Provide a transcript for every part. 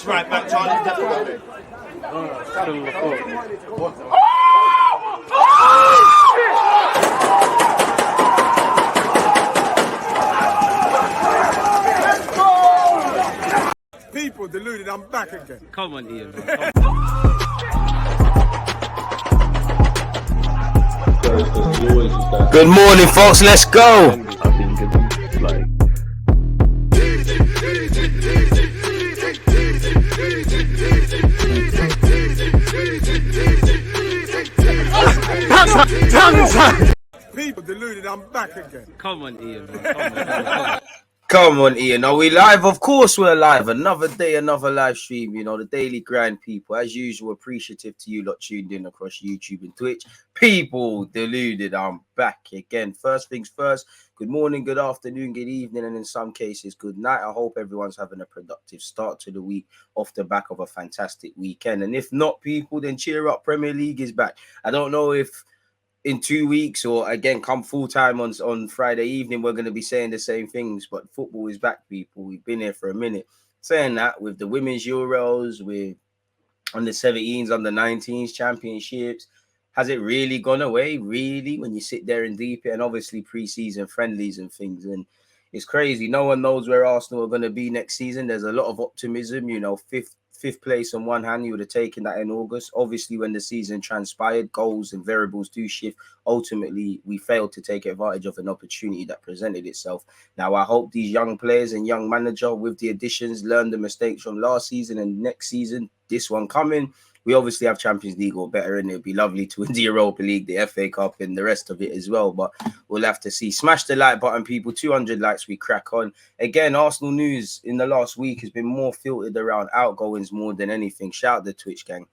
That's right back, Charlie. People deluded, I'm back again. Come on, Ian. Good morning, folks. Let's go. People deluded, I'm back again. Come on, Ian. Come Come on, Ian. Are we live? Of course we're live. Another day, another live stream. You know, the daily grind, people. As usual, appreciative to you lot tuned in across YouTube and Twitch. People deluded, I'm back again. First things first, good morning, good afternoon, good evening, and in some cases, good night. I hope everyone's having a productive start to the week off the back of a fantastic weekend. And if not, people, then cheer up. Premier League is back. I don't know if in 2 weeks or again come full time on Friday evening we're going to be saying the same things, but football is back, people. We've been here for a minute saying that with the women's Euros, with under 17s, under 19s championships. Has it really gone away, really, when you sit there and deep it? And obviously pre-season friendlies and things, and it's crazy. No one knows where Arsenal are going to be next season. There's a lot of optimism, you know. Fifth place on one hand, you would have taken that in August. Obviously, when the season transpired, goals and variables do shift. Ultimately, we failed to take advantage of an opportunity that presented itself. Now, I hope these young players and young manager with the additions learn the mistakes from last season, and next season, this one coming, we obviously have Champions League or better, and it'd be lovely to win the Europa League, the FA Cup, and the rest of it as well. But we'll have to see. Smash the like button, people. 200 likes, we crack on. Again, Arsenal news in the last week has been more filtered around outgoings more than anything. Shout out the Twitch gang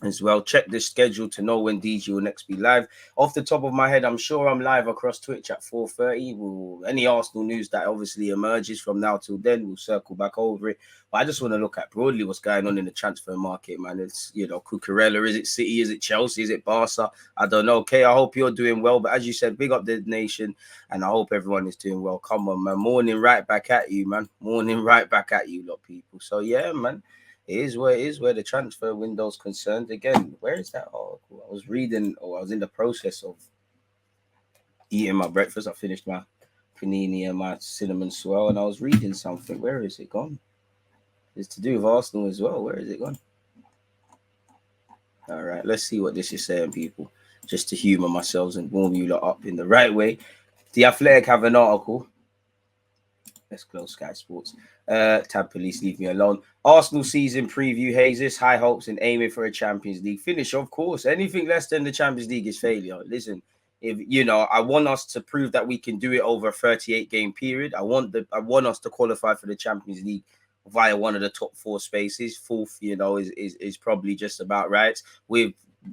as well. Check the schedule to know when DG will next be live. Off the top of my head, I'm sure I'm live across Twitch at 4:30. Any Arsenal news that obviously emerges from now till then, we'll circle back over it. But I just want to look at broadly what's going on in the transfer market, man. It's, you know, Cucurella, is it City, is it Chelsea, is it Barca? I don't know. Okay, I hope you're doing well. But as you said, big up the nation, and I hope everyone is doing well. Come on, man. Morning right back at you, man. Morning right back at you, lot, people. So, yeah, man. It is where the transfer window is concerned. Again, where is that article? I was reading, or I was in the process of eating my breakfast. I finished my panini and my cinnamon swirl, and I was reading something. Where is it gone? It's to do with Arsenal as well. Where is it gone? All right, let's see what this is saying, people. Just to humor myself and warm you lot up in the right way. The Athletic have an article. Let's close Sky Sports. Tab police, leave me alone. Arsenal season preview hazes, high hopes and aiming for a Champions League finish. Of course, anything less than the Champions League is failure. Listen, if you know, I want us to prove that we can do it over a 38-game period. I want us to qualify for the Champions League via one of the top four spaces. Fourth, you know, is probably just about right.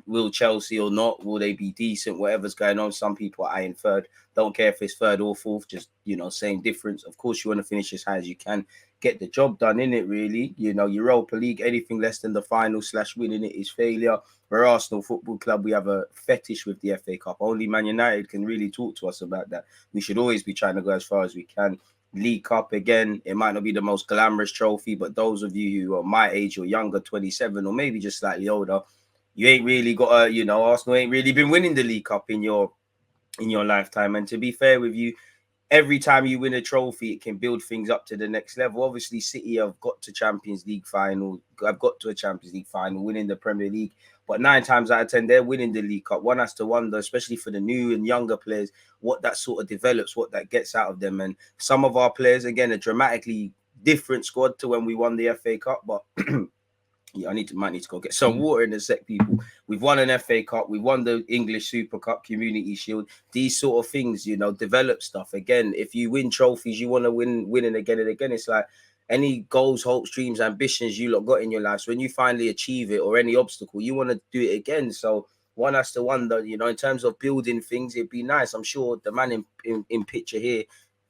Will Chelsea or not? Will they be decent? Whatever's going on. Some people are eyeing third. Don't care if it's third or fourth. Just, you know, same difference. Of course, you want to finish as high as you can. Get the job done, in it, really. You know, Europa League, anything less than the final / winning it is failure. We're Arsenal Football Club. We have a fetish with the FA Cup. Only Man United can really talk to us about that. We should always be trying to go as far as we can. League Cup, again, it might not be the most glamorous trophy, but those of you who are my age or younger, 27, or maybe just slightly older, you ain't really got a, you know, Arsenal ain't really been winning the League Cup in your lifetime. And to be fair with you, every time you win a trophy, it can build things up to the next level. Obviously, City have got to Champions League final. I've got to a Champions League final, winning the Premier League. But 9 times out of 10, they're winning the League Cup. One has to wonder, especially for the new and younger players, what that sort of develops, what that gets out of them. And some of our players, again, a dramatically different squad to when we won the FA Cup. But yeah, might need to go get some water in a sec, people. We've won an FA Cup. We won the English Super Cup, Community Shield. These sort of things, you know, develop stuff. Again, if you win trophies, you want to win again and again. It's like any goals, hopes, dreams, ambitions you lot got in your life. So when you finally achieve it or any obstacle, you want to do it again. So one has to wonder, you know, in terms of building things, it'd be nice. I'm sure the man in picture here,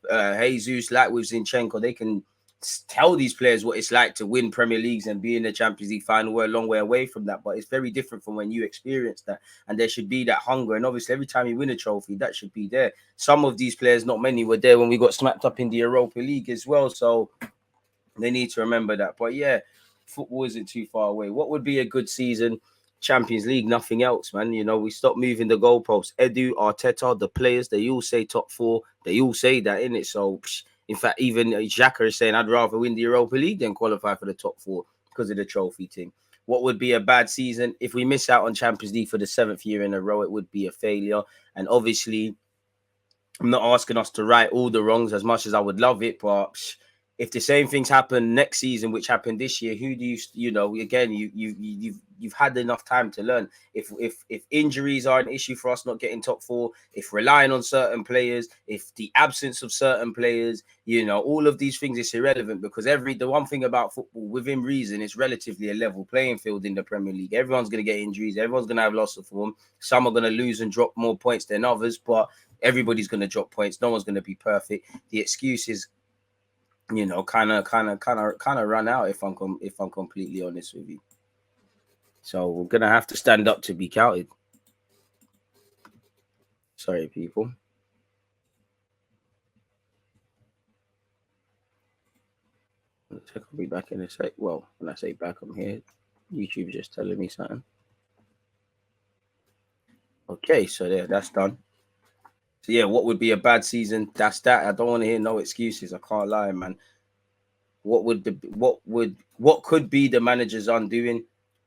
Jesus, like with Zinchenko, they can tell these players what it's like to win Premier Leagues and be in the Champions League final. We're a long way away from that, but it's very different from when you experience that. And there should be that hunger. And obviously, every time you win a trophy, that should be there. Some of these players, not many, were there when we got smacked up in the Europa League as well. So they need to remember that. But yeah, football isn't too far away. What would be a good season? Champions League, nothing else, man. You know, we stopped moving the goalposts. Edu, Arteta, the players, they all say top 4. They all say that, innit? So, in fact, even Xhaka is saying, I'd rather win the Europa League than qualify for the top 4 because of the trophy thing. What would be a bad season? If we miss out on Champions League for the 7th year in a row, it would be a failure. And obviously, I'm not asking us to right all the wrongs as much as I would love it, but if the same things happen next season, which happened this year, who do you know? Again, you've had enough time to learn. If injuries are an issue for us not getting top 4, if relying on certain players, if the absence of certain players, you know, all of these things is irrelevant because the one thing about football, within reason, it's relatively a level playing field in the Premier League. Everyone's going to get injuries. Everyone's going to have loss of form. Some are going to lose and drop more points than others, but everybody's going to drop points. No one's going to be perfect. The excuses, you know, kind of run out if I'm completely honest with you. So we're gonna have to stand up to be counted. Sorry, people. I'll be back in a sec. Well, when I say back, I'm here. YouTube's just telling me something. Okay, so there, that's done. So yeah, what would be a bad season? That's that. I don't want to hear no excuses. I can't lie, man. What could be the manager's undoing?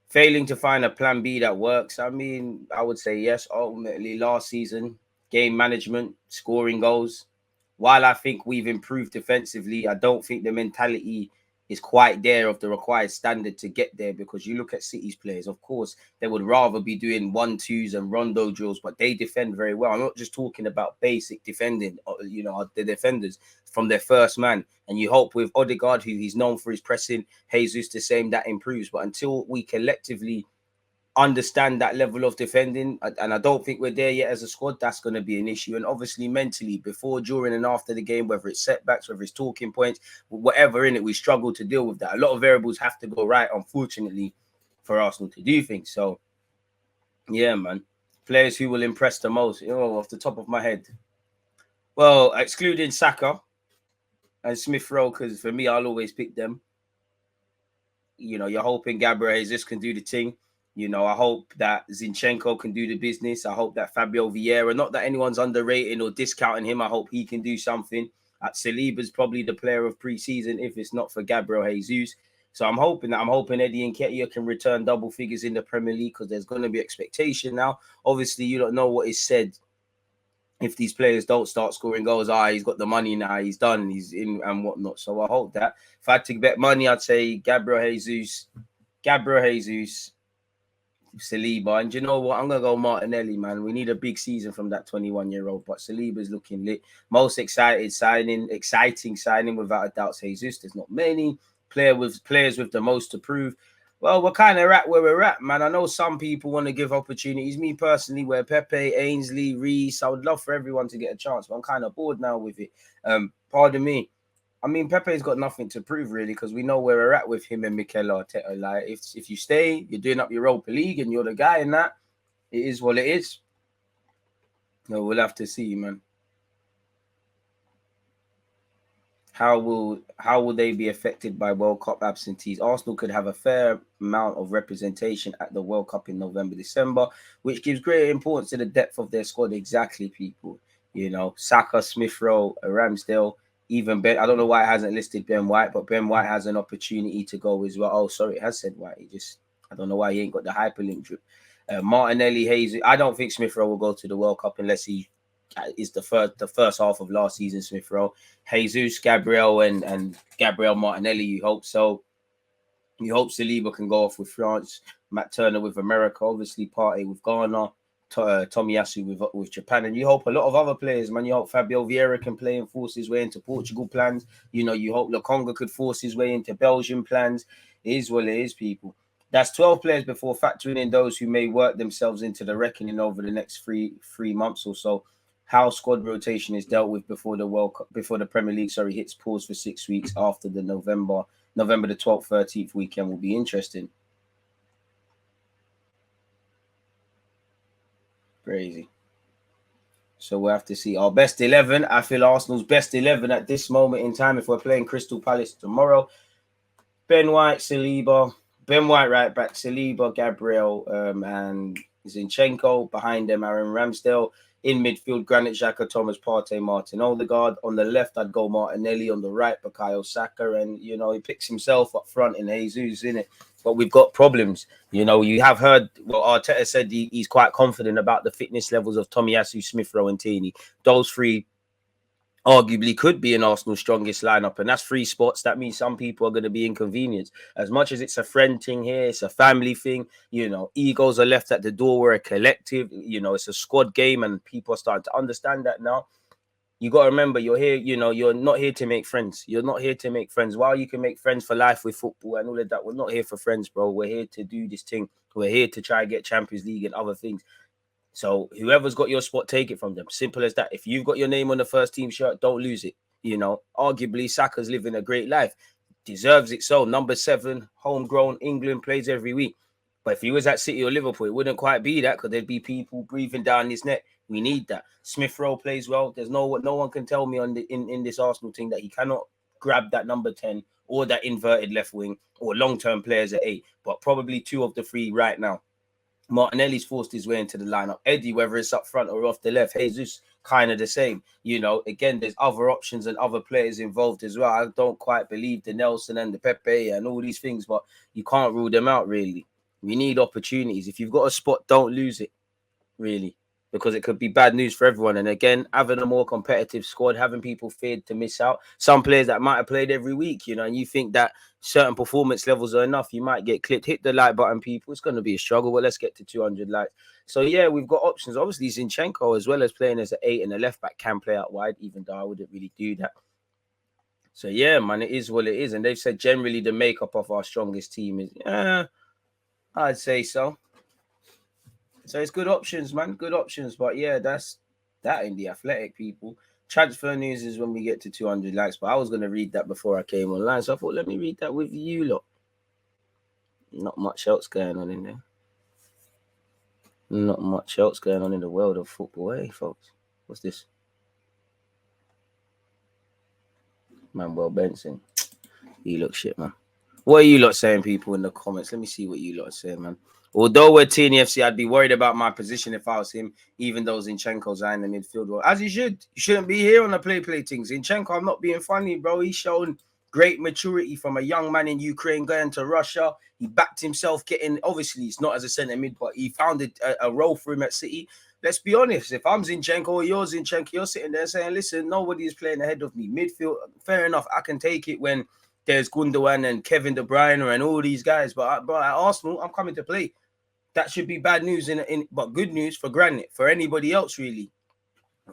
Failing to find a plan B that works. I mean, I would say yes. Ultimately, last season, game management, scoring goals. While I think we've improved defensively, I don't think the mentality is quite there of the required standard to get there, because you look at City's players, of course, they would rather be doing 1-2s and rondo drills, but they defend very well. I'm not just talking about basic defending, you know, the defenders from their first man. And you hope with Odegaard, who he's known for his pressing, Jesus the same, that improves. But until we collectively understand that level of defending, and I don't think we're there yet as a squad, that's going to be an issue. And obviously mentally, before, during and after the game, whether it's setbacks, whether it's talking points, whatever in it, we struggle to deal with that. A lot of variables have to go right, unfortunately, for Arsenal to do things. So yeah, man, players who will impress the most, you know, off the top of my head, well, excluding Saka and Smith Rowe, because for me, I'll always pick them. You know, you're hoping Gabriel Jesus can do the thing. You know, I hope that Zinchenko can do the business. I hope that Fabio Vieira, not that anyone's underrating or discounting him, I hope he can do something. Saliba's probably the player of pre-season if it's not for Gabriel Jesus. So I'm hoping Eddie Nketiah can return double figures in the Premier League, because there's going to be expectation now. Obviously, you don't know what is said if these players don't start scoring goals. He's got the money now, he's done, he's in and whatnot. So I hope that. If I had to bet money, I'd say Gabriel Jesus, Saliba. And you know what? I'm going to go Martinelli, man. We need a big season from that 21-year-old. But Saliba's looking lit. Most exciting signing without a doubt, Jesus. There's not many players with the most to prove. Well, we're kind of at where we're at, man. I know some people want to give opportunities. Me personally, where Pepe, Ainsley, Reece, I would love for everyone to get a chance, but I'm kind of bored now with it. Pardon me. I mean, Pepe's got nothing to prove, really, because we know where we're at with him and Mikel Arteta. Like, if you stay, you're doing up your Europa League and you're the guy in that, it is what it is. No, we'll have to see, man. How will they be affected by World Cup absentees? Arsenal could have a fair amount of representation at the World Cup in November, December, which gives great importance to the depth of their squad. Exactly, people. You know, Saka, Smith Rowe, Ramsdale, even Ben. I don't know why it hasn't listed Ben White, but Ben White has an opportunity to go as well. Oh, sorry, it has said White. I don't know why he ain't got the hyperlink drip. Martinelli, Hayes. I don't think Smith Rowe will go to the World Cup unless he is the first half of last season. Smith Rowe, Jesus, Gabriel, and Gabriel Martinelli. You hope so. You hope Saliba can go off with France, Matt Turner with America, obviously Partey with Ghana, Tomiyasu with Japan, and you hope a lot of other players, man. You hope Fabio Vieira can play and force his way into Portugal plans. You know, you hope Lokonga could force his way into Belgian plans. It is what it is, people. That's 12 players before factoring in those who may work themselves into the reckoning over the next three months or so. How squad rotation is dealt with before the World Cup, before the Premier League, hits pause for 6 weeks after the November the 12th, 13th weekend will be interesting. Crazy. So we'll have to see. Our best 11. I feel Arsenal's best 11 at this moment in time, if we're playing Crystal Palace tomorrow: Ben White, Saliba, Ben White right back, Saliba, Gabriel, and Zinchenko. Behind them, Aaron Ramsdale. In midfield, Granit Xhaka, Thomas Partey, Martin Odegaard. On the left, I'd go Martinelli. On the right, Bukayo Saka. And, you know, he picks himself up front in Jesus, innit? But we've got problems. You know, you have heard what Arteta said. He's quite confident about the fitness levels of Tomiyasu, Smith Rowe and Tierney. Those three arguably could be in Arsenal's strongest lineup, and that's 3 spots. That means some people are going to be inconvenienced. As much as it's a friend thing here, it's a family thing. You know, egos are left at the door. We're a collective. You know, it's a squad game, and people are starting to understand that now. You got to remember, you're here. You know, you're not here to make friends. You're not here to make friends. While you can make friends for life with football and all of that, we're not here for friends, bro. We're here to do this thing. We're here to try and get Champions League and other things. So whoever's got your spot, take it from them. Simple as that. If you've got your name on the first team shirt, don't lose it. You know, arguably Saka's living a great life. Deserves it so. Number 7, homegrown, England, plays every week. But if he was at City or Liverpool, it wouldn't quite be that, because there'd be people breathing down his neck. We need that. Smith Rowe plays well. There's no one can tell me in this Arsenal thing that he cannot grab that number 10 or that inverted left wing or long-term players at 8. But probably 2 of the 3 right now. Martinelli's forced his way into the lineup. Eddie, whether it's up front or off the left, Jesus, kind of the same. You know, again, there's other options and other players involved as well. I don't quite believe the Nelson and the Pepe and all these things, but you can't rule them out, really. We need opportunities. If you've got a spot, don't lose it, really, because it could be bad news for everyone. And again, having a more competitive squad, having people feared to miss out. Some players that might have played every week, you know, and you think that certain performance levels are enough, you might get clipped. Hit the like button, people. It's going to be a struggle. Well, let's get to 200 likes. So, yeah, we've got options. Obviously, Zinchenko, as well as playing as an 8 and a left back, can play out wide, even though I wouldn't really do that. So, yeah, man, it is what it is. And they've said generally the makeup of our strongest team is, I'd say so. So it's good options, man. Good options. But yeah, that's that in the Athletic, people. Transfer news is when we get to 200 likes. But I was going to read that before I came online. So I thought, let me read that with you lot. Not much else going on in there. Not much else going on in the world of football, eh, folks? What's this? Manuel Benson. He looks shit, man. What are you lot saying, people, in the comments? Let me see what you lot are saying, man. Although we're TNFC, I'd be worried about my position if I was him, even though Zinchenko's in the midfield role. As he should. You shouldn't be here on the play thing. Zinchenko, I'm not being funny, bro. He's shown great maturity from a young man in Ukraine going to Russia. He backed himself getting, obviously, it's not as a centre mid, but he found a role for him at City. Let's be honest. If I'm Zinchenko or you're Zinchenko, you're sitting there saying, listen, nobody is playing ahead of me. Midfield, fair enough. I can take it when there's Gundogan and Kevin De Bruyne and all these guys. But at Arsenal, I'm coming to play. That should be bad news, but good news for Granit, for anybody else, really.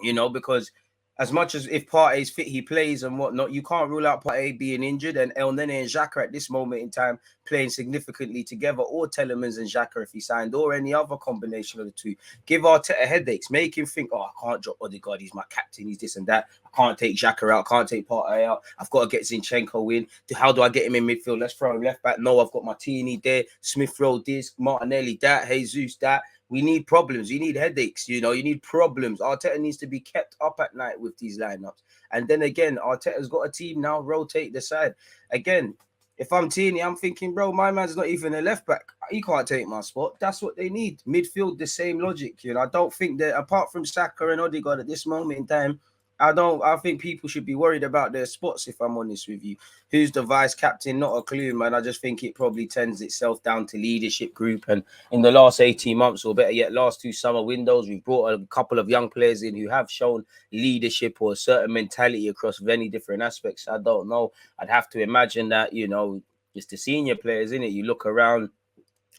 You know, because as much as if Partey's fit, he plays and whatnot, you can't rule out Partey being injured and El Nene and Xhaka at this moment in time playing significantly together, or Tielemans and Xhaka if he signed, or any other combination of the two. Give Arteta headaches, make him think, oh, I can't drop Odegaard, he's my captain, he's this and that. I can't take Xhaka out, can't take Partey out. I've got to get Zinchenko in. How do I get him in midfield? Let's throw him left back. No, I've got Martini there, Smith Rowe this, Martinelli that, Jesus that. We need problems. You need headaches. You know, you need problems. Arteta needs to be kept up at night with these lineups. And then again, Arteta's got a team now. Rotate the side. Again, if I'm Tierney, I'm thinking, bro, my man's not even a left back. He can't take my spot. That's what they need. Midfield, the same logic. You know, I don't think that apart from Saka and Odegaard at this moment in time, I think people should be worried about their spots, if I'm honest with you. Who's the vice captain? Not a clue, man. I just think it probably tends itself down to leadership group. And in the last 18 months, or better yet, last 2 summer windows, we've brought a couple of young players in who have shown leadership or a certain mentality across many different aspects. I don't know. I'd have to imagine that, you know, it's the senior players, innit? You look around,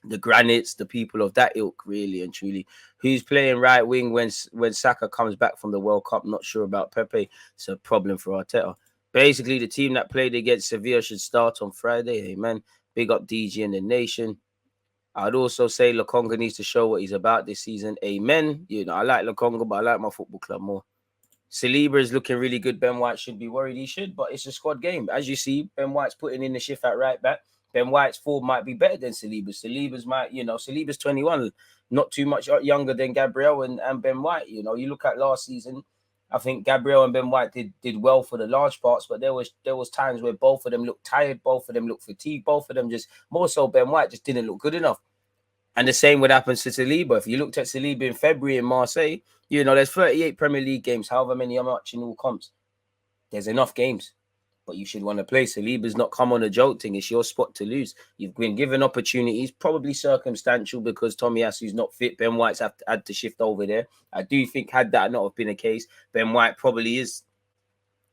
the Granits, the people of that ilk, really and truly. Who's playing right wing when Saka comes back from the World Cup? Not sure about Pepe. It's a problem for Arteta. Basically, the team that played against Sevilla should start on Friday. Amen. Big up DG and the nation. I'd also say Lokonga needs to show what he's about this season. Amen. You know, I like Lokonga, but I like my football club more. Saliba is looking really good. Ben White should be worried. He should, but it's a squad game. As you see, Ben White's putting in the shift at right back. Ben White's form might be better than Saliba's. Saliba's 21, not too much younger than Gabriel and Ben White. You know, you look at last season, I think Gabriel and Ben White did well for the large parts, but there was times where both of them looked tired, both of them looked fatigued, both of them just, more so Ben White, just didn't look good enough. And the same would happen to Saliba. If you looked at Saliba in February in Marseille, there's 38 Premier League games, however many are much in all comps. There's enough games, but you should want to play. Saliba's not come on a joke thing. It's your spot to lose. You've been given opportunities, probably circumstantial because Tomiyasu's not fit. Ben White's had to shift over there. I do think had that not have been the case, Ben White probably is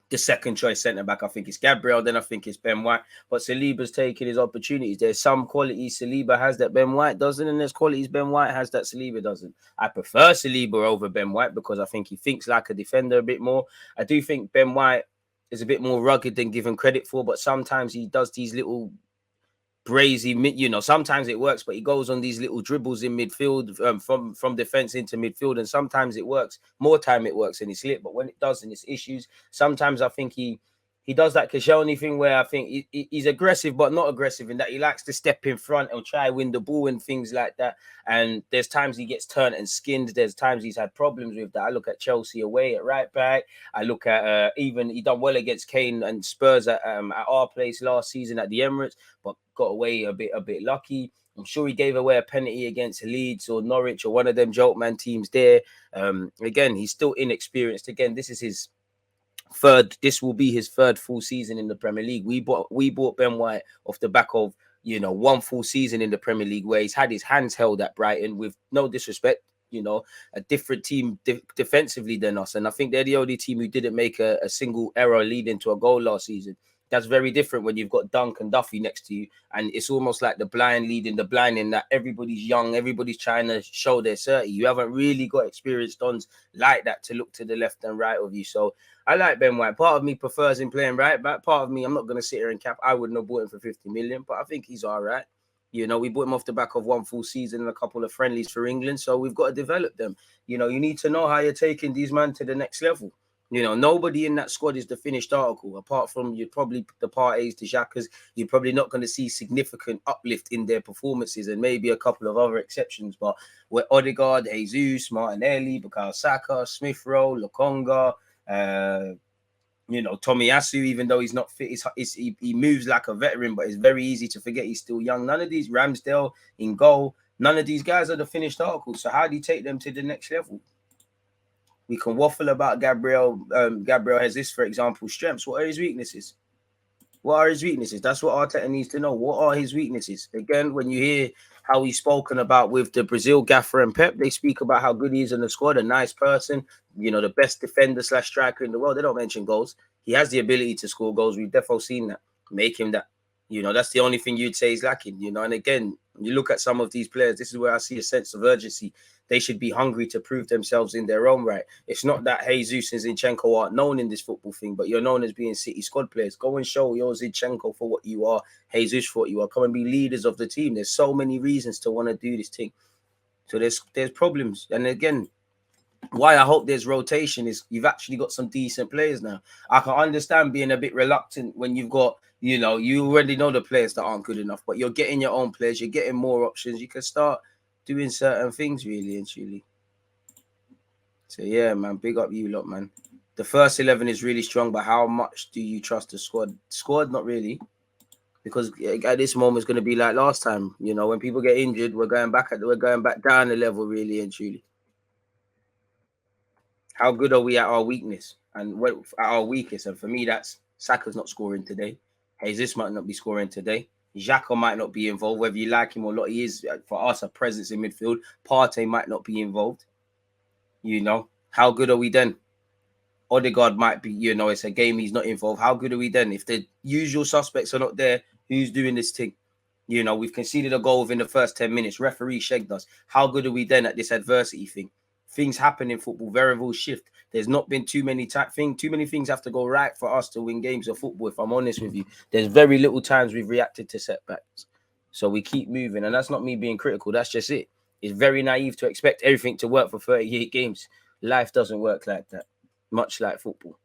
the second choice centre back. I think it's Gabriel, then I think it's Ben White. But Saliba's taking his opportunities. There's some qualities Saliba has that Ben White doesn't, and there's qualities Ben White has that Saliba doesn't. I prefer Saliba over Ben White because I think he thinks like a defender a bit more. I do think Ben White is a bit more rugged than given credit for, but sometimes he does these little brazy, sometimes it works, but he goes on these little dribbles in midfield from defense into midfield, and sometimes it works. More time it works and it's lit, but when it doesn't, it's issues. Sometimes I think he does that Koscielny thing where I think he's aggressive, but not aggressive in that he likes to step in front and try win the ball and things like that. And there's times he gets turned and skinned. There's times he's had problems with that. I look at Chelsea away at right back. I look at even he done well against Kane and Spurs at our place last season at the Emirates, but got away a bit lucky. I'm sure he gave away a penalty against Leeds or Norwich or one of them joke man teams there. Again, he's still inexperienced. Again, this will be his third full season in the Premier League. We bought Ben White off the back of one full season in the Premier League where he's had his hands held at Brighton, with no disrespect, a different team defensively than us, and I think they're the only team who didn't make a single error leading to a goal last season. That's very different when you've got Dunk and Duffy next to you, and it's almost like the blind leading the blind in that everybody's young, everybody's trying to show their 30. You haven't really got experienced dons like that to look to the left and right of you. So I like Ben White. Part of me prefers him playing right back. Part of me, I'm not going to sit here and cap. I wouldn't have bought him for 50 million, but I think he's all right. We bought him off the back of one full season and a couple of friendlies for England, so we've got to develop them. You need to know how you're taking these men to the next level. Nobody in that squad is the finished article, apart from you're probably the Partey's, the Xhakas. You're probably not going to see significant uplift in their performances, and maybe a couple of other exceptions. But we're Odegaard, Jesus, Martinelli, Bukayo Saka, Smith Rowe, Lokonga, Tomiyasu, even though he's not fit, he moves like a veteran, but it's very easy to forget he's still young. None of these, Ramsdale in goal, none of these guys are the finished articles. So how do you take them to the next level? We can waffle about Gabriel. Gabriel has this, for example, strengths. What are his weaknesses? What are his weaknesses? That's what Arteta needs to know. What are his weaknesses? Again, when you hear how he's spoken about with the Brazil gaffer and Pep, they speak about how good he is in the squad, a nice person, the best defender / striker in the world. They don't mention goals. He has the ability to score goals. We've definitely seen that. Make him that. That's the only thing you'd say is lacking, And again, you look at some of these players, this is where I see a sense of urgency. They should be hungry to prove themselves in their own right. It's not that Jesus and Zinchenko aren't known in this football thing, but you're known as being City squad players. Go and show your Zinchenko for what you are, Jesus for what you are. Come and be leaders of the team. There's so many reasons to want to do this thing. So there's problems. And again, why I hope there's rotation is you've actually got some decent players now. I can understand being a bit reluctant when you've got, you already know the players that aren't good enough, but you're getting your own players, you're getting more options. You can start doing certain things really and truly. So yeah, man, big up you lot, man. The first 11 is really strong, but how much do you trust the squad? Squad, not really. Because at this moment, it's going to be like last time. When people get injured, we're going back down the level, really and truly. How good are we at our weakness and at our weakest? And for me, that's Saka's not scoring today. Jesus might not be scoring today. Xhaka might not be involved, whether you like him or not. He is, for us, a presence in midfield. Partey might not be involved. How good are we then? Odegaard might be, it's a game he's not involved. How good are we then? If the usual suspects are not there, who's doing this thing? We've conceded a goal within the first 10 minutes. Referee shagged us. How good are we then at this adversity thing? Things happen in football. Variables shift. There's not been too many things have to go right for us to win games of football, if I'm honest with you. There's very little times we've reacted to setbacks. So we keep moving. And that's not me being critical. That's just it. It's very naive to expect everything to work for 38 games. Life doesn't work like that, much like football.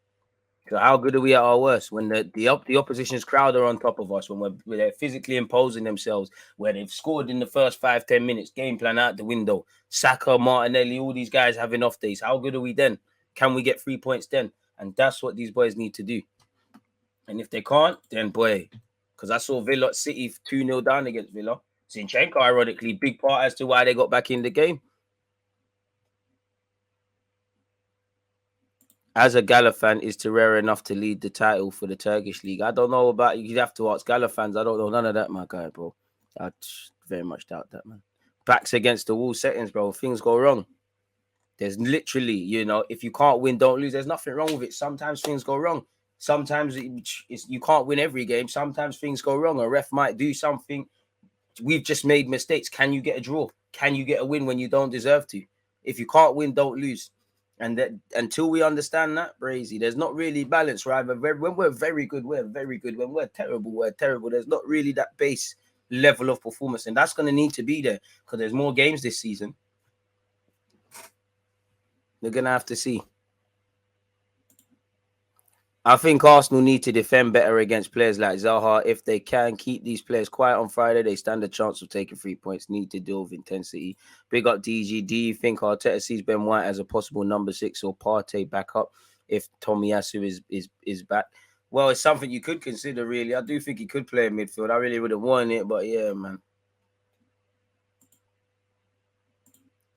So how good are we at our worst? When the opposition's crowd are on top of us, when they're physically imposing themselves, where they've scored in the first 5-10 minutes, game plan out the window, Saka, Martinelli, all these guys having off days. How good are we then? Can we get 3 points then? And that's what these boys need to do. And if they can't, then boy, because I saw Villa City 2-0 down against Villa. Zinchenko, ironically, big part as to why they got back in the game. As a Gala fan, is Torreira enough to lead the title for the Turkish league? I don't know about you. You'd have to ask Gala fans. I don't know none of that, my guy, bro. I very much doubt that, man. Backs against the wall settings, bro. Things go wrong. There's literally, if you can't win, don't lose. There's nothing wrong with it. Sometimes things go wrong. Sometimes you can't win every game. Sometimes things go wrong. A ref might do something. We've just made mistakes. Can you get a draw? Can you get a win when you don't deserve to? If you can't win, don't lose. And that, until we understand that, Brazy, there's not really balance, right? When we're very good, we're very good. When we're terrible. There's not really that base level of performance. And that's going to need to be there because there's more games this season. We're going to have to see. I think Arsenal need to defend better against players like Zaha. If they can keep these players quiet on Friday, they stand a chance of taking 3 points. Need to deal with intensity. Big up DG. Do you think Arteta sees Ben White as a possible number 6 or Partey back up if Tomiyasu is back? Well, it's something you could consider, really. I do think he could play in midfield. I really wouldn't want it, but yeah, man.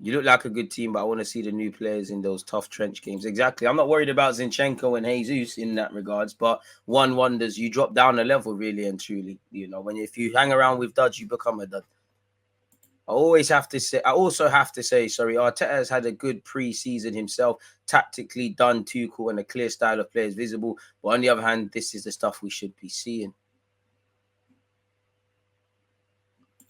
You look like a good team, but I want to see the new players in those tough trench games. Exactly. I'm not worried about Zinchenko and Jesus in that regards, but one wonders you drop down a level really and truly. If you hang around with duds, you become a dud. I also have to say, Arteta has had a good pre-season himself, tactically done Tuchel and a clear style of play is visible. But on the other hand, this is the stuff we should be seeing.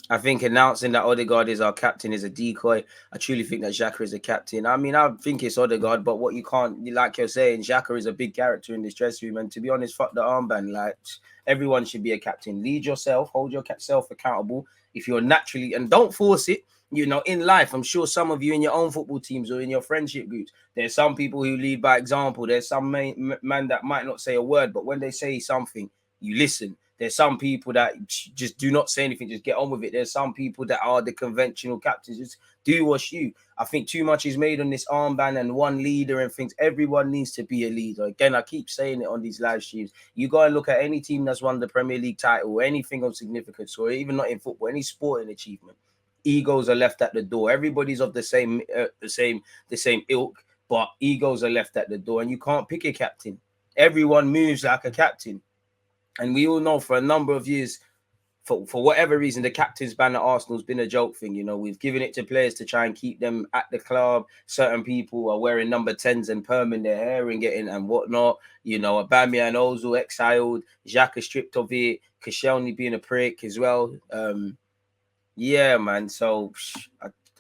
I think announcing that Odegaard is our captain is a decoy. I truly think that Xhaka is a captain. I mean, I think it's Odegaard, but what you can't, like you're saying, Xhaka is a big character in this dressing room. And to be honest, fuck the armband. Like, everyone should be a captain. Lead yourself, hold yourself accountable. If you're naturally, and don't force it, in life, I'm sure some of you in your own football teams or in your friendship groups, there's some people who lead by example. There's some man that might not say a word, but when they say something, you listen. There's some people that just do not say anything, just get on with it. There's some people that are the conventional captains, just do what's you. I think too much is made on this armband and one leader and things. Everyone needs to be a leader. Again, I keep saying it on these live streams. You go and look at any team that's won the Premier League title or anything of significance, or even not in football, any sporting achievement. Egos are left at the door. Everybody's of the same ilk, but egos are left at the door, and you can't pick a captain. Everyone moves like a captain. And we all know for a number of years, for whatever reason, the captain's ban at Arsenal has been a joke thing. We've given it to players to try and keep them at the club. Certain people are wearing number 10s and perming their hair and whatnot. Aubameyang and Ozil exiled, Xhaka stripped of it, Koscielny being a prick as well. Yeah, man. So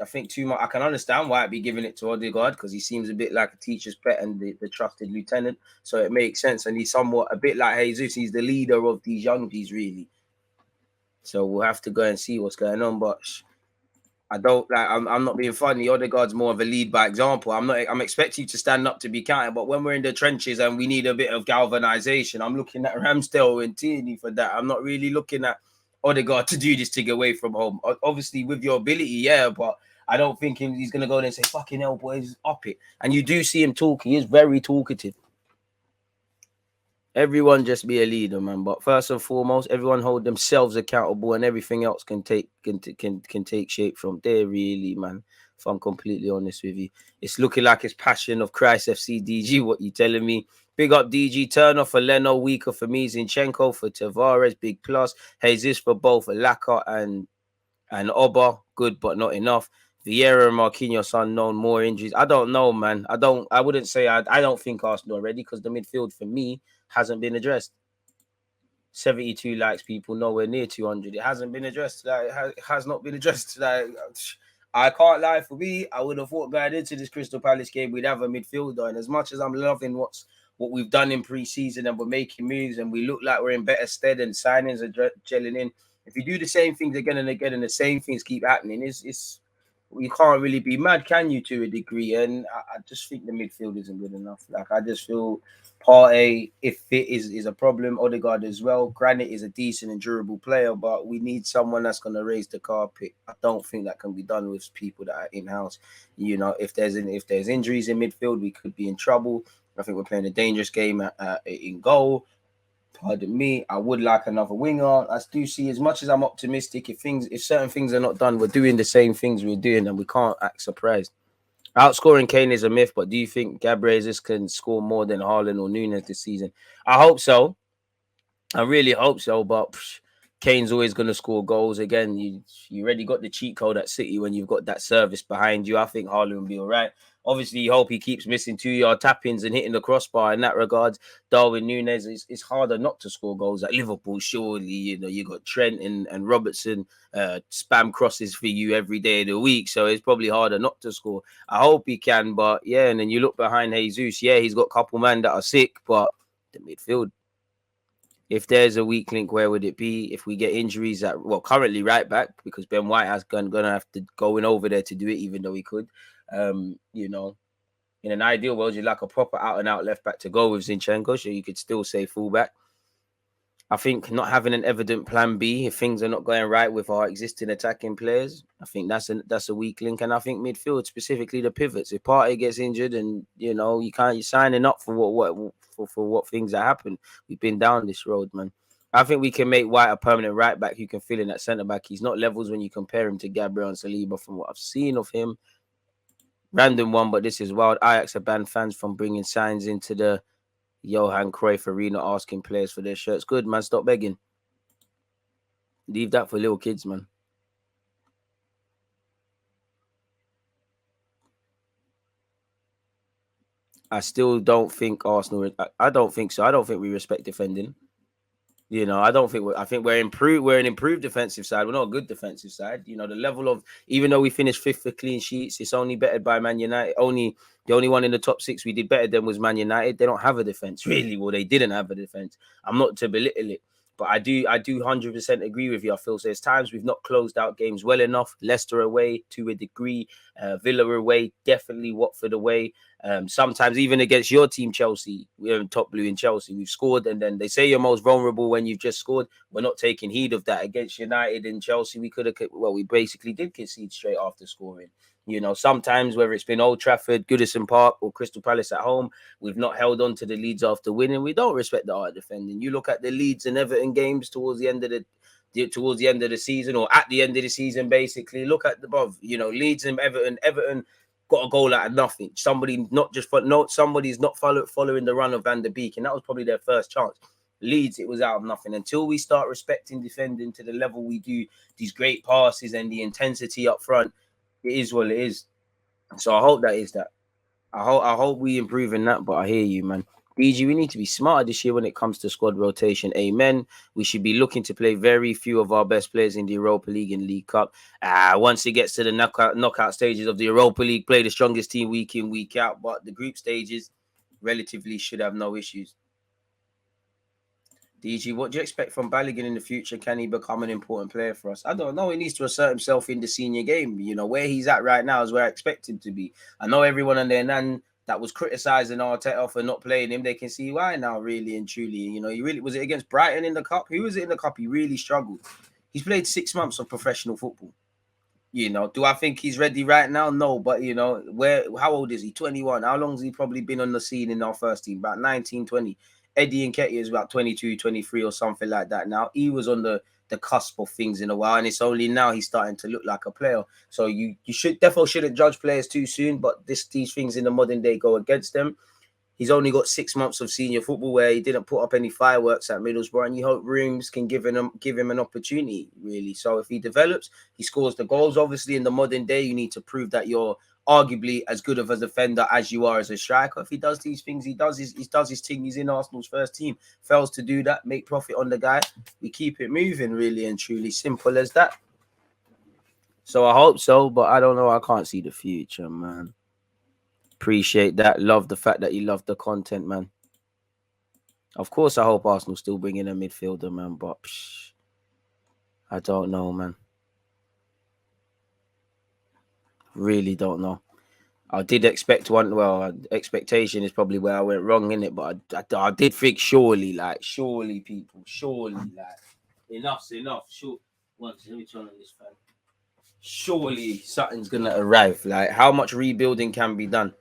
I think too much. I can understand why I'd be giving it to Odegaard because he seems a bit like a teacher's pet and the trusted lieutenant. So it makes sense. And he's somewhat a bit like Jesus. He's the leader of these youngies, really. So we'll have to go and see what's going on. But I don't like. I'm not being funny. Odegaard's more of a lead by example. I'm expecting you to stand up to be counted. But when we're in the trenches and we need a bit of galvanization, I'm looking at Ramsdale and Tierney for that. I'm not really looking at Odegaard to do this to get away from home. Obviously, with your ability, yeah, but I don't think he's going to go there and say, fucking hell, boys, up it. And you do see him talk. He is very talkative. Everyone just be a leader, man. But first and foremost, everyone hold themselves accountable and everything else can take shape from there, really, man. If I'm completely honest with you. It's looking like it's Passion of Christ FC DG, what you telling me. Big up DG, Turner for Leno, weaker for me, Zinchenko for Tavares, big plus. Jesus for both Laka and Oba, good but not enough. Vieira and Marquinhos unknown, more injuries. I don't know, man. I wouldn't say I don't think Arsenal are ready because the midfield for me hasn't been addressed. 72 likes, people nowhere near 200. It hasn't been addressed. It has not been addressed. I can't lie, for me, I would have thought going into this Crystal Palace game we'd have a midfielder. And as much as I'm loving what we've done in pre-season and we're making moves and we look like we're in better stead and signings are gelling in, if you do the same things again and again and the same things keep happening, it's you can't really be mad, can you, to a degree? And I just think the midfield isn't good enough. I just feel Partey, if fit, is a problem. Odegaard as well. Granit is a decent and durable player, but we need someone that's going to raise the carpet. I don't think that can be done with people that are in-house. You know, if there's injuries in midfield, we could be in trouble. I think we're playing a dangerous game in goal. Pardon me. I would like another winger. I do see, as much as I'm optimistic, if certain things are not done, we're doing the same things we're doing, and we can't act surprised. Outscoring Kane is a myth, but do you think Gabriel Jesus can score more than Haaland or Nunes this season? I hope so. I really hope so, but Kane's always going to score goals. Again, you already got the cheat code at City when you've got that service behind you. I think Haaland will be all right. Obviously, you hope he keeps missing 2-yard tap-ins and hitting the crossbar. In that regard, Darwin Nunes, it's harder not to score goals at Liverpool, surely. You know, you got Trent and Robertson spam crosses for you every day of the week, so it's probably harder not to score. I hope he can, but yeah, and then you look behind Jesus. Yeah, he's got a couple men that are sick, but the midfield, if there's a weak link, where would it be? If we get injuries at, well, currently right back, because Ben White has gonna have to go in over there to do it, even though he could. You know, in an ideal world, you'd like a proper out and out left back to go with Zinchenko, so you could still say fullback. I think not having an evident plan B, if things are not going right with our existing attacking players, I think that's a weak link. And I think midfield, specifically the pivots, if Partey gets injured, and you know you're signing up for what things that happen. We've been down this road, man. I think we can make White a permanent right back who can fill in at centre back. He's not levels when you compare him to Gabriel and Saliba from what I've seen of him. Random one, but this is wild. Ajax have banned fans from bringing signs into the Johan Cruyff Arena asking players for their shirts. Good, man. Stop begging. Leave that for little kids, man. I still don't think Arsenal. I don't think so. I don't think we respect defending. You know, I don't think I think we're improved. We're an improved defensive side. We're not a good defensive side. You know, the level of, even though we finished 5th for clean sheets, it's only bettered by Man United. The only one in the top 6 we did better than was Man United. They don't have a defense, really. Well, they didn't have a defense. I'm not to belittle it, but I do 100% agree with you. I feel so. There's times we've not closed out games well enough. Leicester away to a degree, Villa away, definitely Watford away. Sometimes even against your team, Chelsea, we're in top blue in Chelsea. We've scored, and then they say you're most vulnerable when you've just scored. We're not taking heed of that. Against United and Chelsea, we could have, well, we basically did concede straight after scoring. You know, sometimes whether it's been Old Trafford, Goodison Park, or Crystal Palace at home, we've not held on to the leads after winning. We don't respect the art of defending. You look at the Leeds and Everton games towards the end of the season, or at the end of the season, basically. Look at the above. You know, Leeds and Everton got a goal out of nothing. Somebody's not following the run of Van der Beek, and that was probably their first chance. Leeds, it was out of nothing. Until we start respecting defending to the level we do, these great passes and the intensity up front, it is what it is. So I hope that is that. I hope we improve in that. But I hear you, man. DG, we need to be smarter this year when it comes to squad rotation. Amen. We should be looking to play very few of our best players in the Europa League and League Cup. Once it gets to the knockout stages of the Europa League, play the strongest team week in, week out. But the group stages relatively should have no issues. DG, what do you expect from Balogun in the future? Can he become an important player for us? I don't know. He needs to assert himself in the senior game. You know, where he's at right now is where I expect him to be. I know everyone and their nan that was criticizing Arteta for not playing him, they can see why now, really and truly. You know, was it against Brighton in the cup? Who was it in the cup? He really struggled. He's played 6 months of professional football. You know, do I think he's ready right now? No, but you know, how old is he? 21. How long has he probably been on the scene in our first team? About 19, 20. Eddie Nketiah is about 22, 23 or something like that now. He was on the cusp of things in a while, and it's only now he's starting to look like a player. So you shouldn't judge players too soon, but these things in the modern day go against them. He's only got 6 months of senior football where he didn't put up any fireworks at Middlesbrough, and you hope Reims can give him an opportunity, really. So if he develops, he scores the goals. Obviously, in the modern day, you need to prove that you're arguably as good of a defender as you are as a striker. If he does these things, he does his thing. He's in Arsenal's first team. Fails to do that, make profit on the guy. We keep it moving, really and truly. Simple as that. So I hope so, but I don't know. I can't see the future, man. Appreciate that. Love the fact that you love the content, man. Of course, I hope Arsenal still bring in a midfielder, man, but I don't know, man. Really don't know. I did expect one. Well, expectation is probably where I went wrong in it, but I did think surely, people, enough's enough. Sure, once let me turn on this fan. Surely something's gonna arrive. Like, how much rebuilding can be done?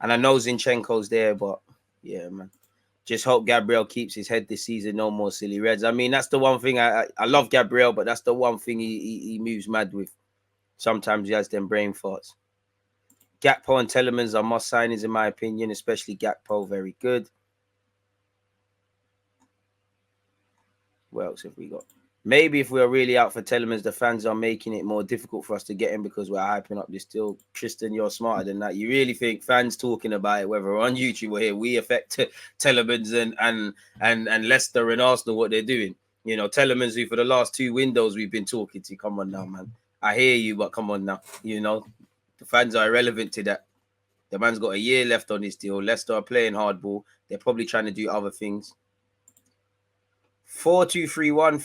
And I know Zinchenko's there, but yeah, man. Just hope Gabriel keeps his head this season. No more silly reds. I mean, that's the one thing I love Gabriel, but that's the one thing he moves mad with. Sometimes he has them brain farts. Gakpo and Tielemans are must signings in my opinion, especially Gakpo. Very good. What else have we got? Maybe if we're really out for Tielemans, the fans are making it more difficult for us to get him because we're hyping up this deal. Tristan, you're smarter than that. You really think fans talking about it, whether on YouTube or here, we affect Tielemans and Leicester and Arsenal, what they're doing? You know, Tielemans, who for the last 2 windows we've been talking to. Come on now, man. I hear you, but come on now. You know, the fans are irrelevant to that. The man's got a year left on his deal. Leicester are playing hardball. They're probably trying to do other things. 4-2-3-1,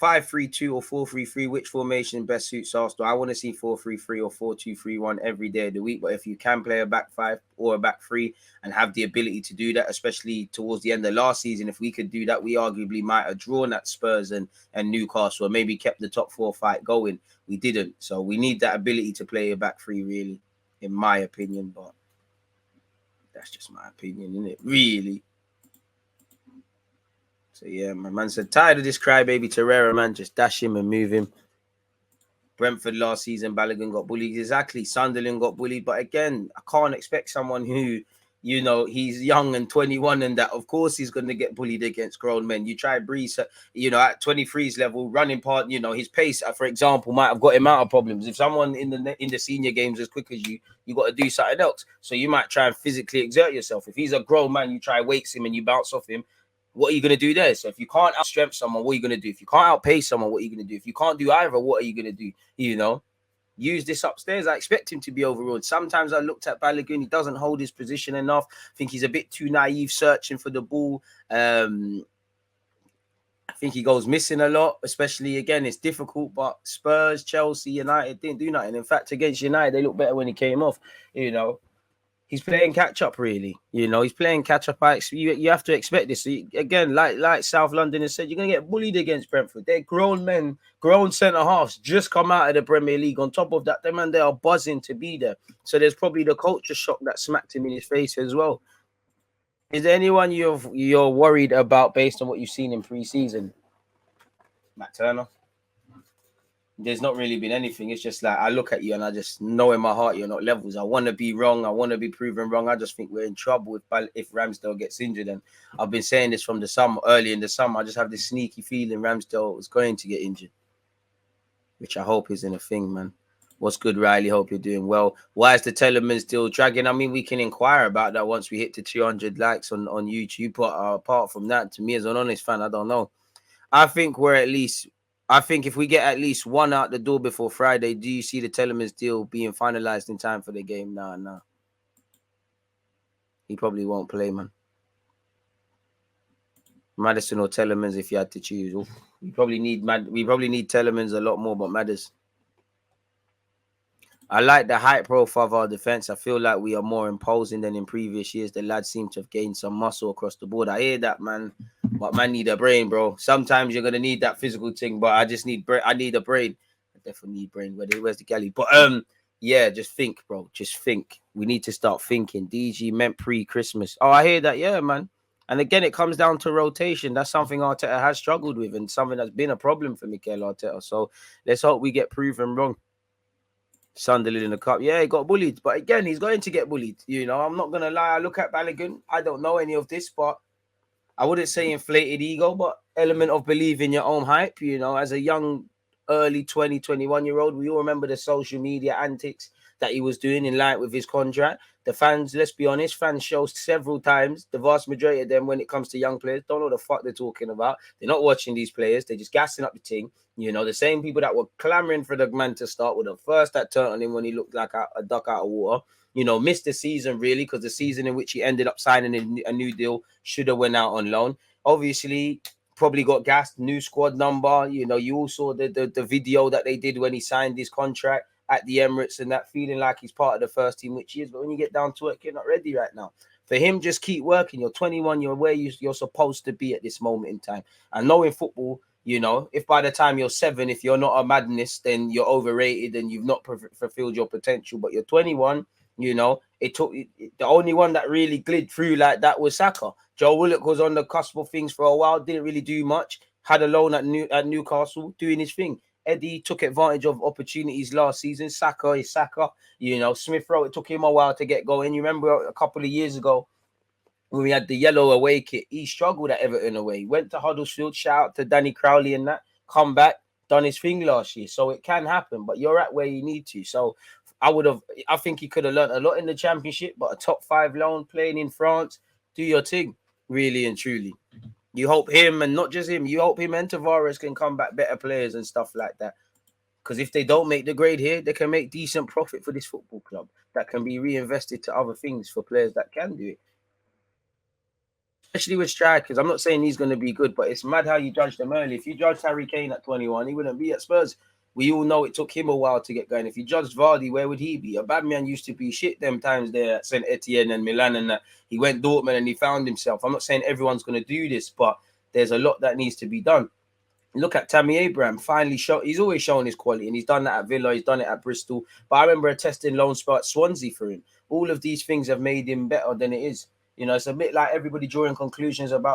5-3-2, or 4-3-3. Which formation best suits Arsenal? I want to see 4-3-3 or 4-2-3-1 every day of the week. But if you can play a back 5 or a back 3 and have the ability to do that, especially towards the end of last season, if we could do that, we arguably might have drawn at Spurs and Newcastle, or maybe kept the top 4 fight going. We didn't. So we need that ability to play a back 3, really, in my opinion. But that's just my opinion, isn't it? Really. So yeah, my man said, tired of this crybaby Torreira, man. Just dash him and move him. Brentford last season, Balogun got bullied. Exactly. Sunderland got bullied. But again, I can't expect someone who, you know, he's young and 21 and that, of course, he's going to get bullied against grown men. You try Breeze, you know, at 23's level, running part, you know, his pace, for example, might have got him out of problems. If someone in the senior games as quick as you got to do something else. So you might try and physically exert yourself. If he's a grown man, you try weights him and you bounce off him. What are you going to do there? So if you can't outstrength someone, what are you going to do? If you can't outpace someone, what are you going to do? If you can't do either, what are you going to do? You know, use this upstairs. I expect him to be overruled. Sometimes I looked at Balogun. He doesn't hold his position enough. I think he's a bit too naive searching for the ball. I think he goes missing a lot, especially, again, it's difficult, but Spurs, Chelsea, United didn't do nothing. In fact, against United, they looked better when he came off, you know. He's playing catch up, really. You know, he's playing catch up. You have to expect this. So again, like South London has said, you're going to get bullied against Brentford. They're grown men, grown centre halves, just come out of the Premier League. On top of that, they are buzzing to be there. So there's probably the culture shock that smacked him in his face as well. Is there anyone you're worried about based on what you've seen in pre-season? Matt Turner. There's not really been anything. It's just like I look at you and I just know in my heart you're not levels. I want to be wrong. I want to be proven wrong. I just think we're in trouble if Ramsdale gets injured. And I've been saying this from the summer, early in the summer. I just have this sneaky feeling Ramsdale is going to get injured, which I hope isn't a thing, man. What's good, Riley? Hope you're doing well. Why is the Tielemans still dragging? I mean, we can inquire about that once we hit the 200 likes on YouTube. But apart from that, to me as an honest fan, I don't know. I think if we get at least one out the door before Friday, do you see the Tielemans deal being finalized in time for the game? Nah. He probably won't play, man. Maddison or Tielemans, if you had to choose. We probably need Tielemans a lot more, but Maddison. I like the height profile of our defense. I feel like we are more imposing than in previous years. The lads seem to have gained some muscle across the board. I hear that, man. But man need a brain, bro. Sometimes you're gonna need that physical thing, but I just need I need a brain. I definitely need brain. Where's the galley? But yeah, just think, bro. Just think. We need to start thinking. DG meant pre-Christmas. Oh, I hear that. Yeah, man. And again, it comes down to rotation. That's something Arteta has struggled with and something that's been a problem for Mikel Arteta. So let's hope we get proven wrong. Sunderland in the cup. Yeah, he got bullied. But again, he's going to get bullied. You know, I'm not going to lie. I look at Balogun. I don't know any of this, but I wouldn't say inflated ego, but element of believe in your own hype. You know, as a young, early 20, 21-year-old, we all remember the social media antics that he was doing in line with his contract. The fans, let's be honest, fans show several times. The vast majority of them, when it comes to young players, don't know what the fuck they're talking about. They're not watching these players. They're just gassing up the team. You know, the same people that were clamoring for the man to start were the first that turned on him when he looked like a duck out of water. You know, missed the season, really, because the season in which he ended up signing a new deal should have went out on loan. Obviously, probably got gassed, new squad number. You know, you all saw the video that they did when he signed his contract. at the Emirates and that, feeling like he's part of the first team, which he is. But when you get down to it, you're not ready right now. For him, just keep working. You're 21. You're where you're supposed to be at this moment in time. And knowing football, you know, if by the time you're 7, if you're not a madness, then you're overrated and you've not fulfilled your potential. But you're 21. You know, the only one that really glid through like that was Saka. Joe Willock was on the cusp of things for a while, didn't really do much. Had a loan at Newcastle, doing his thing. Eddie took advantage of opportunities last season. Saka is Saka. You know, Smith Rowe, it took him a while to get going. You remember a couple of years ago when we had the yellow away kit, he struggled at Everton away. He went to Huddersfield, shout out to Danny Crowley and that, come back, done his thing last year. So it can happen, but you're at where you need to. So I think he could have learned a lot in the Championship, but a top 5 loan playing in France, do your thing, really and truly. You hope him, and not just him, you hope him and Tavares can come back better players and stuff like that. Because if they don't make the grade here, they can make decent profit for this football club that can be reinvested to other things for players that can do it. Especially with strikers. I'm not saying he's going to be good, but it's mad how you judge them early. If you judged Harry Kane at 21, he wouldn't be at Spurs. We all know it took him a while to get going. If you judged Vardy, where would he be? A bad man used to be shit them times there at St. Etienne and Milan and that. He went Dortmund and he found himself. I'm not saying everyone's going to do this, but there's a lot that needs to be done. Look at Tammy Abraham. Finally, he's always shown his quality, and he's done that at Villa. He's done it at Bristol. But I remember a testing loan spell at Swansea for him. All of these things have made him better than it is. You know, it's a bit like everybody drawing conclusions about